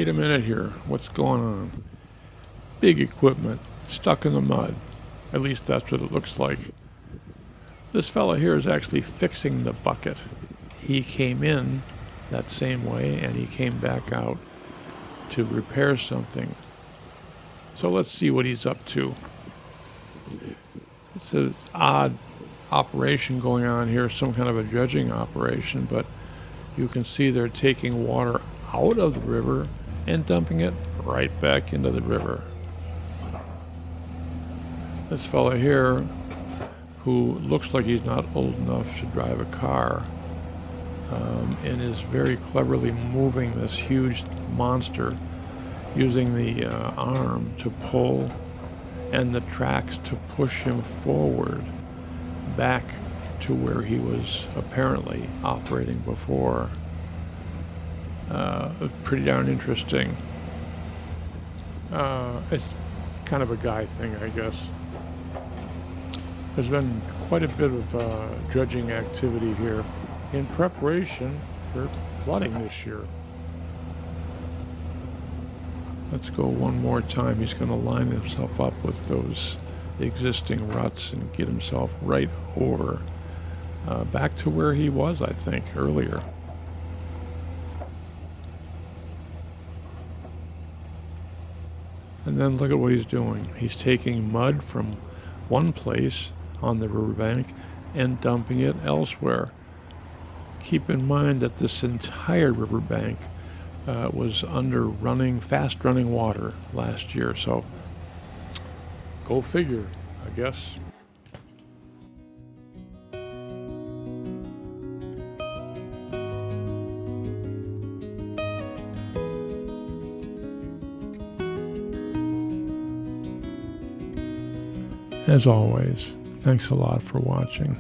wait a minute here. What's going on? Big equipment stuck in the mud. At least that's what it looks like. This fella here is actually fixing the bucket. He came in that same way and he came back out to repair something. So let's see what he's up to. It's an odd operation going on here, some kind of a dredging operation, but you can see they're taking water out of the river and dumping it right back into the river. This fella here, who looks like he's not old enough to drive a car, and is very cleverly moving this huge monster using the arm to pull and the tracks to push him forward back to where he was apparently operating before. Pretty darn interesting. It's kind of a guy thing, I guess. There's been quite a bit of dredging activity here in preparation for flooding this year. Let's go one more time. He's going to line himself up with those existing ruts and get himself right over back to where he was, I think, earlier. And then look at what he's doing. He's taking mud from one place on the riverbank and dumping it elsewhere. Keep in mind that this entire riverbank was under fast-running water last year, so go figure, I guess. As always, thanks a lot for watching.